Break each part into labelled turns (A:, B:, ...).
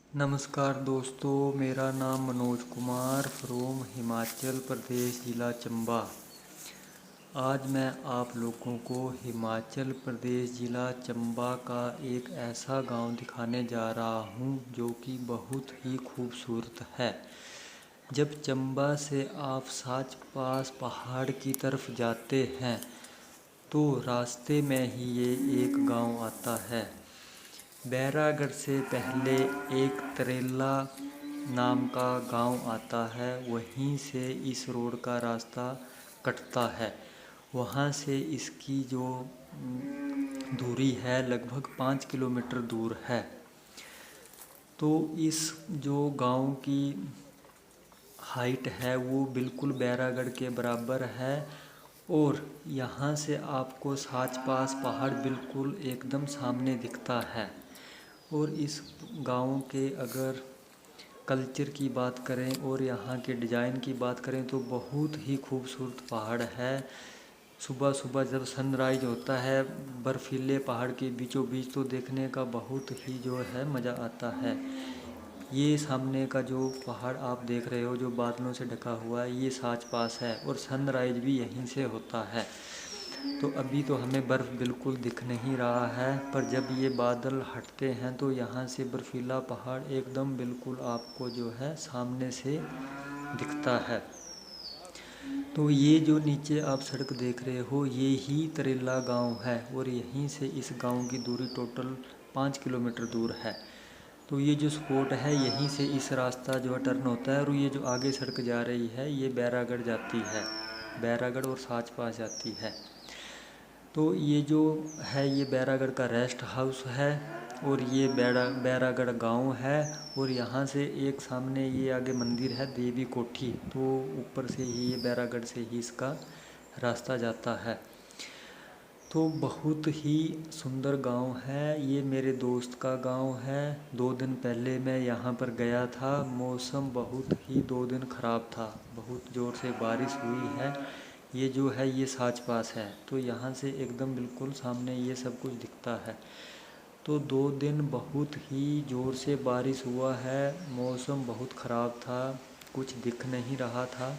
A: नमस्कार दोस्तों, मेरा नाम मनोज कुमार फ्रॉम हिमाचल प्रदेश ज़िला चंबा। आज मैं आप लोगों को हिमाचल प्रदेश ज़िला चंबा का एक ऐसा गांव दिखाने जा रहा हूं जो कि बहुत ही खूबसूरत है। जब चंबा से आप साच पास पहाड़ की तरफ जाते हैं तो रास्ते में ही ये एक गांव आता है। बैरागढ़ से पहले एक तरेला नाम का गांव आता है, वहीं से इस रोड का रास्ता कटता है। वहाँ से इसकी जो दूरी है लगभग 5 किलोमीटर दूर है। तो इस जो गांव की हाइट है वो बिल्कुल बैरागढ़ के बराबर है और यहाँ से आपको साच पास पहाड़ बिल्कुल एकदम सामने दिखता है। और इस गांव के अगर कल्चर की बात करें और यहाँ के डिज़ाइन की बात करें तो बहुत ही खूबसूरत पहाड़ है। सुबह सुबह जब सनराइज होता है बर्फीले पहाड़ के बीचों बीच तो देखने का बहुत ही जो है मज़ा आता है। ये सामने का जो पहाड़ आप देख रहे हो जो बादलों से ढका हुआ है ये साच पास है और सनराइज भी यहीं से होता है। तो अभी तो हमें बर्फ़ बिल्कुल दिख नहीं रहा है, पर जब ये बादल हटते हैं तो यहाँ से बर्फीला पहाड़ एकदम बिल्कुल आपको जो है सामने से दिखता है। तो ये जो नीचे आप सड़क देख रहे हो ये ही तरेला गांव है और यहीं से इस गांव की दूरी टोटल 5 किलोमीटर दूर है। तो ये जो स्पॉट है यहीं से इस रास्ता जो है टर्न होता है और ये जो आगे सड़क जा रही है ये बैरागढ़ जाती है, बैरागढ़ और साच पास जाती है। तो ये जो है ये बैरागढ़ का रेस्ट हाउस है और ये बैरागढ़ गांव है। और यहाँ से एक सामने ये आगे मंदिर है देवी कोठी, तो ऊपर से ही ये बैरागढ़ से ही इसका रास्ता जाता है। तो बहुत ही सुंदर गांव है। ये मेरे दोस्त का गांव है। 2 दिन पहले मैं यहाँ पर गया था। मौसम बहुत ही 2 दिन ख़राब था, बहुत ज़ोर से बारिश हुई है। ये जो है ये साच पास है तो यहाँ से एकदम बिल्कुल सामने ये सब कुछ दिखता है। तो 2 दिन बहुत ही ज़ोर से बारिश हुआ है, मौसम बहुत ख़राब था, कुछ दिख नहीं रहा था।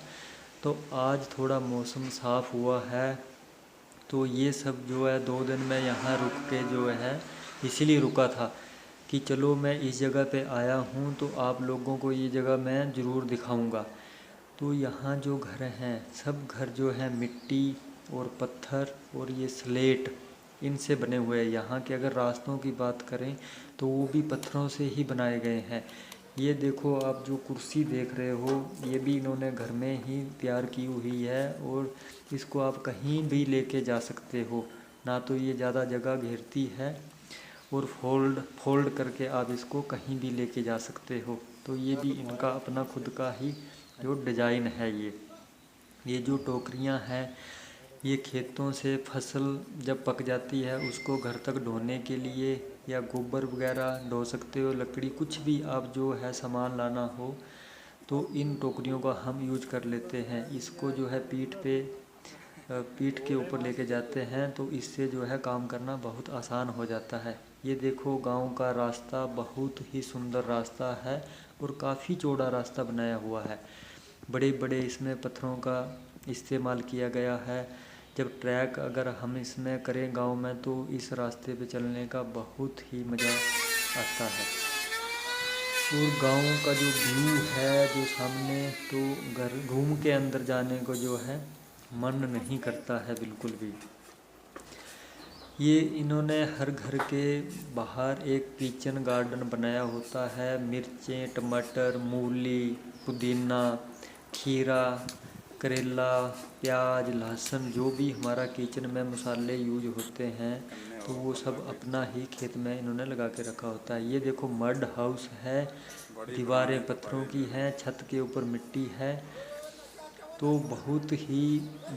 A: तो आज थोड़ा मौसम साफ़ हुआ है। तो ये सब जो है 2 दिन मैं यहाँ रुक के जो है इसीलिए रुका था कि चलो मैं इस जगह पे आया हूँ तो आप लोगों को ये जगह मैं ज़रूर दिखाऊंगा। तो यहाँ जो घर हैं सब घर जो है मिट्टी और पत्थर और ये स्लेट इनसे बने हुए हैं। यहाँ के अगर रास्तों की बात करें तो वो भी पत्थरों से ही बनाए गए हैं। ये देखो आप जो कुर्सी देख रहे हो ये भी इन्होंने घर में ही तैयार की हुई है और इसको आप कहीं भी लेके जा सकते हो, ना तो ये ज़्यादा जगह घेरती है और फोल्ड फोल्ड करके आप इसको कहीं भी लेके जा सकते हो। तो ये भी इनका अपना खुद का ही जो डिज़ाइन है। ये जो टोकरियां हैं ये खेतों से फसल जब पक जाती है उसको घर तक ढोने के लिए या गोबर वगैरह ढो सकते हो, लकड़ी कुछ भी आप जो है सामान लाना हो तो इन टोकरियों का हम यूज कर लेते हैं। इसको जो है पीठ के ऊपर लेके जाते हैं तो इससे जो है काम करना बहुत आसान हो जाता है। ये देखो गांव का रास्ता बहुत ही सुंदर रास्ता है और काफ़ी चौड़ा रास्ता बनाया हुआ है। बड़े बड़े इसमें पत्थरों का इस्तेमाल किया गया है। जब ट्रैक अगर हम इसमें करें गांव में तो इस रास्ते पे चलने का बहुत ही मज़ा आता है। और गांव का जो व्यू है जो सामने, तो घर घूम के अंदर जाने को जो है मन नहीं करता है बिल्कुल भी। ये इन्होंने हर घर के बाहर एक किचन गार्डन बनाया होता है। मिर्चें, टमाटर, मूली, पुदीना, खीरा, करेला, प्याज, लहसुन जो भी हमारा किचन में मसाले यूज होते हैं तो वो सब अपना ही खेत में इन्होंने लगा के रखा होता है। ये देखो मड हाउस है, दीवारें पत्थरों की हैं, छत के ऊपर मिट्टी है। तो बहुत ही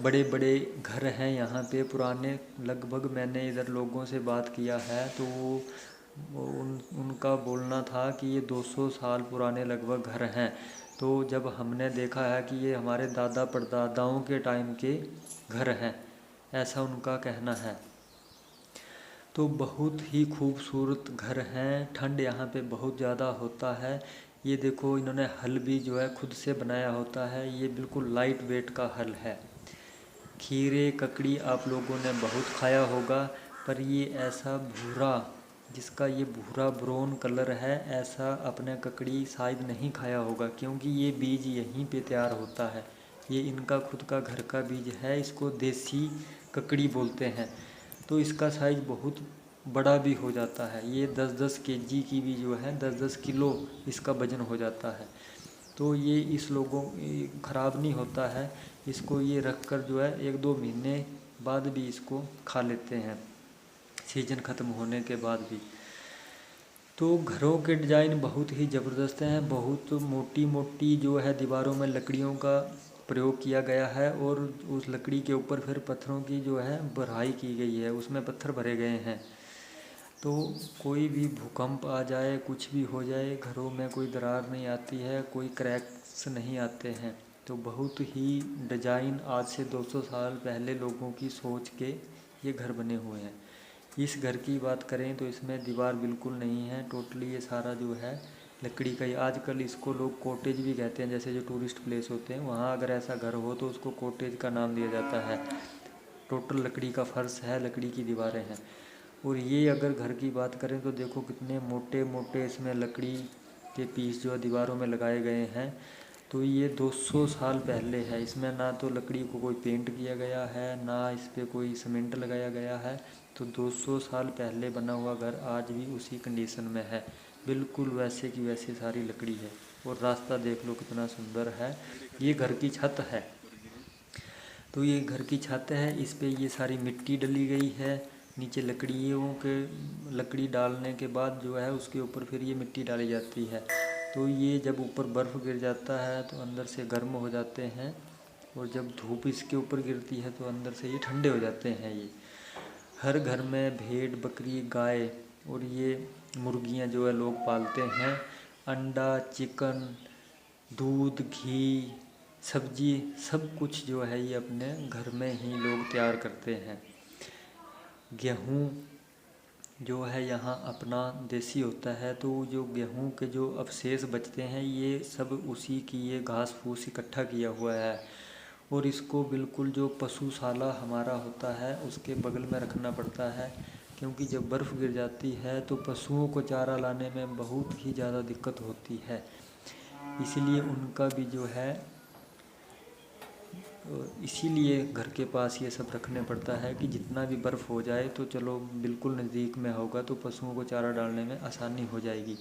A: बड़े बड़े घर हैं यहाँ पे पुराने। लगभग मैंने इधर लोगों से बात किया है तो उनका बोलना था कि ये 200 साल पुराने लगभग घर हैं। तो जब हमने देखा है कि ये हमारे दादा परदादाओं के टाइम के घर हैं, ऐसा उनका कहना है। तो बहुत ही खूबसूरत घर हैं। ठंड यहाँ पे बहुत ज़्यादा होता है। ये देखो इन्होंने हल भी जो है खुद से बनाया होता है। ये बिल्कुल लाइट वेट का हल है। खीरे ककड़ी आप लोगों ने बहुत खाया होगा, पर ये ऐसा भूरा, जिसका ये भूरा ब्राउन कलर है, ऐसा अपने ककड़ी शायद नहीं खाया होगा, क्योंकि ये बीज यहीं पे तैयार होता है। ये इनका खुद का घर का बीज है। इसको देसी ककड़ी बोलते हैं। तो इसका साइज़ बहुत बड़ा भी हो जाता है। ये 10-10 केजी की भी जो है 10-10 किलो इसका वज़न हो जाता है। तो ये इस लोगों ख़राब नहीं होता है। इसको ये रख कर जो है 1-2 महीने बाद भी इसको खा लेते हैं, सीजन ख़त्म होने के बाद भी। तो घरों के डिज़ाइन बहुत ही ज़बरदस्त हैं। बहुत मोटी मोटी जो है दीवारों में लकड़ियों का प्रयोग किया गया है, और उस लकड़ी के ऊपर फिर पत्थरों की जो है भराई की गई है, उसमें पत्थर भरे गए हैं। तो कोई भी भूकंप आ जाए, कुछ भी हो जाए, घरों में कोई दरार नहीं आती है, कोई क्रैक्स नहीं आते हैं। तो बहुत ही डिज़ाइन आज से 200 साल पहले लोगों की सोच के ये घर बने हुए हैं। इस घर की बात करें तो इसमें दीवार बिल्कुल नहीं है। टोटली ये सारा जो है लकड़ी का ही। आजकल इसको लोग कॉटेज भी कहते हैं, जैसे जो टूरिस्ट प्लेस होते हैं वहाँ अगर ऐसा घर हो तो उसको कॉटेज का नाम दिया जाता है। टोटल लकड़ी का फर्श है, लकड़ी की दीवारें हैं। और ये अगर घर की बात करें तो देखो कितने मोटे मोटे इसमें लकड़ी के पीस जो दीवारों में लगाए गए हैं। तो ये 200 साल पहले है। इसमें ना तो लकड़ी को कोई पेंट किया गया है, ना इस पर कोई सीमेंट लगाया गया है। तो 200 साल पहले बना हुआ घर आज भी उसी कंडीशन में है, बिल्कुल वैसे की वैसे सारी लकड़ी है। और रास्ता देख लो कितना सुंदर है। ये घर की छत है। तो ये घर की छत है, इस पे ये सारी मिट्टी डली गई है। नीचे लकड़ी डालने के बाद जो है उसके ऊपर फिर ये मिट्टी डाली जाती है। तो ये जब ऊपर बर्फ़ गिर जाता है तो अंदर से गर्म हो जाते हैं, और जब धूप इसके ऊपर गिरती है तो अंदर से ये ठंडे हो जाते हैं। ये हर घर में भेड़ बकरी गाय और ये मुर्गियां जो है लोग पालते हैं। अंडा चिकन दूध घी सब्जी सब कुछ जो है ये अपने घर में ही लोग तैयार करते हैं। गेहूँ जो है यहाँ अपना देसी होता है। तो जो गेहूँ के जो अवशेष बचते हैं ये सब उसी की ये घास फूस इकट्ठा किया हुआ है। और इसको बिल्कुल जो पशुशाला हमारा होता है उसके बगल में रखना पड़ता है, क्योंकि जब बर्फ़ गिर जाती है तो पशुओं को चारा लाने में बहुत ही ज़्यादा दिक्कत होती है। इसलिए उनका भी जो है इसीलिए घर के पास ये सब रखने पड़ता है कि जितना भी बर्फ़ हो जाए तो चलो बिल्कुल नज़दीक में होगा तो पशुओं को चारा डालने में आसानी हो जाएगी।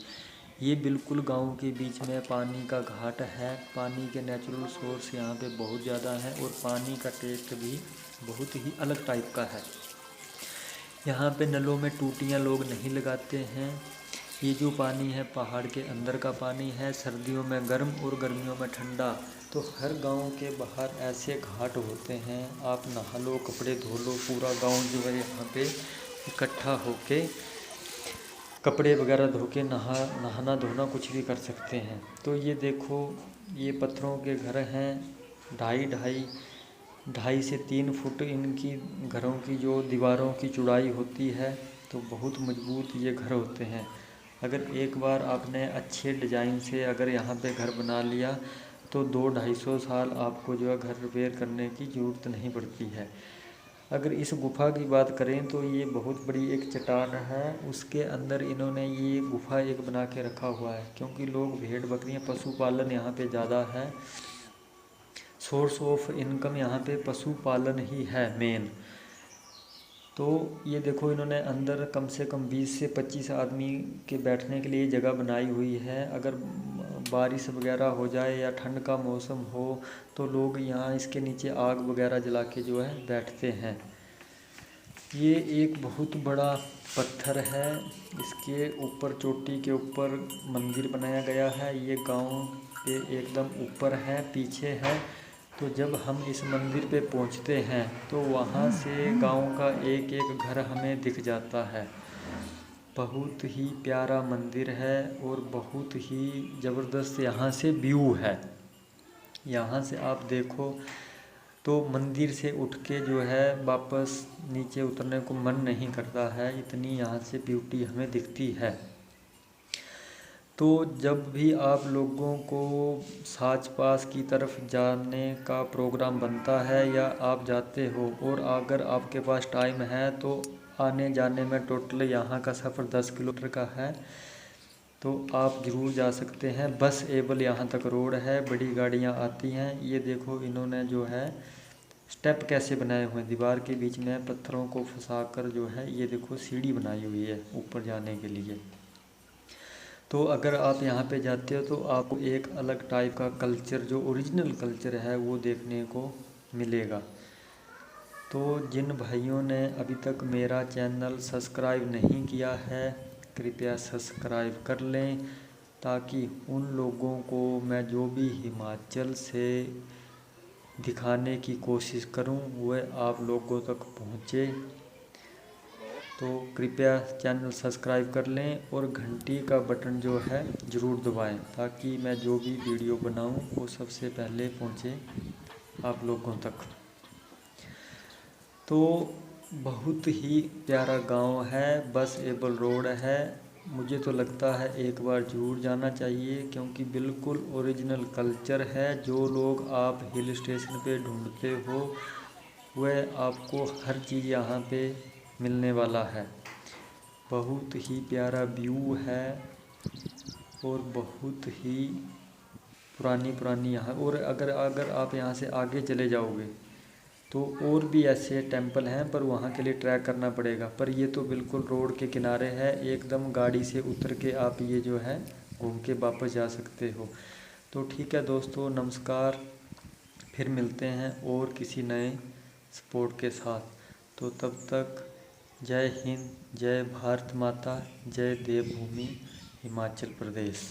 A: ये बिल्कुल गांव के बीच में पानी का घाट है। पानी के नेचुरल सोर्स यहाँ पे बहुत ज़्यादा है, और पानी का टेस्ट भी बहुत ही अलग टाइप का है। यहाँ पे नलों में टूटियाँ लोग नहीं लगाते हैं। ये जो पानी है पहाड़ के अंदर का पानी है। सर्दियों में गर्म और गर्मियों में ठंडा। तो हर गांव के बाहर ऐसे घाट होते हैं, आप नहा लो कपड़े धो लो, पूरा गांव जो है यहाँ पे इकट्ठा होके कपड़े वगैरह धो के नहाना धोना कुछ भी कर सकते हैं। तो ये देखो ये पत्थरों के घर हैं। ढाई से 3 फुट इनकी घरों की जो दीवारों की चौड़ाई होती है। तो बहुत मजबूत ये घर होते हैं। अगर एक बार आपने अच्छे डिज़ाइन से अगर यहाँ पे घर बना लिया तो 200-250 साल आपको जो है घर रिपेयर करने की ज़रूरत नहीं पड़ती है। अगर इस गुफ़ा की बात करें तो ये बहुत बड़ी एक चट्टान है, उसके अंदर इन्होंने ये गुफ़ा एक बना के रखा हुआ है, क्योंकि लोग भेड़ बकरियाँ पशुपालन यहाँ पे ज़्यादा है। सोर्स ऑफ इनकम यहाँ पे पशुपालन ही है मेन। तो ये देखो इन्होंने अंदर कम से कम 20 से 25 आदमी के बैठने के लिए जगह बनाई हुई है। अगर बारिश वगैरह हो जाए या ठंड का मौसम हो तो लोग यहाँ इसके नीचे आग वगैरह जला के जो है बैठते हैं। ये एक बहुत बड़ा पत्थर है। इसके ऊपर चोटी के ऊपर मंदिर बनाया गया है। ये गांव के एकदम ऊपर है, पीछे है। तो जब हम इस मंदिर पे पहुंचते हैं तो वहाँ से गांव का एक एक घर हमें दिख जाता है। बहुत ही प्यारा मंदिर है और बहुत ही ज़बरदस्त यहाँ से व्यू है। यहाँ से आप देखो तो मंदिर से उठ के जो है वापस नीचे उतरने को मन नहीं करता है, इतनी यहाँ से ब्यूटी हमें दिखती है। तो जब भी आप लोगों को साच पास की तरफ जाने का प्रोग्राम बनता है या आप जाते हो और अगर आपके पास टाइम है तो आने जाने में टोटल यहाँ का सफ़र 10 किलोमीटर का है, तो आप ज़रूर जा सकते हैं। बस एबल यहाँ तक रोड है, बड़ी गाड़ियाँ आती हैं। ये देखो इन्होंने जो है स्टेप कैसे बनाए हुए हैं, दीवार के बीच में पत्थरों को फंसाकर जो है ये देखो सीढ़ी बनाई हुई है ऊपर जाने के लिए। तो अगर आप यहाँ पे जाते हो तो आपको एक अलग टाइप का कल्चर, जो ओरिजिनल कल्चर है, वो देखने को मिलेगा। तो जिन भाइयों ने अभी तक मेरा चैनल सब्सक्राइब नहीं किया है, कृपया सब्सक्राइब कर लें, ताकि उन लोगों को मैं जो भी हिमाचल से दिखाने की कोशिश करूं वह आप लोगों तक पहुंचे। तो कृपया चैनल सब्सक्राइब कर लें और घंटी का बटन जो है ज़रूर दबाएं, ताकि मैं जो भी वीडियो बनाऊं वो सबसे पहले पहुंचे आप लोगों तक। तो बहुत ही प्यारा गांव है, बस एबल रोड है। मुझे तो लगता है एक बार ज़रूर जाना चाहिए, क्योंकि बिल्कुल ओरिजिनल कल्चर है। जो लोग आप हिल स्टेशन पे ढूंढते हो वह आपको हर चीज़ यहाँ पे मिलने वाला है। बहुत ही प्यारा व्यू है और बहुत ही पुरानी पुरानी यहाँ, और अगर अगर आप यहाँ से आगे चले जाओगे तो और भी ऐसे टेंपल हैं, पर वहाँ के लिए ट्रैक करना पड़ेगा। पर ये तो बिल्कुल रोड के किनारे है, एकदम गाड़ी से उतर के आप ये जो है घूम के वापस जा सकते हो। तो ठीक है दोस्तों, नमस्कार, फिर मिलते हैं और किसी नए स्पोर्ट के साथ। तो तब तक जय हिंद, जय भारत माता, जय देवभूमि हिमाचल प्रदेश।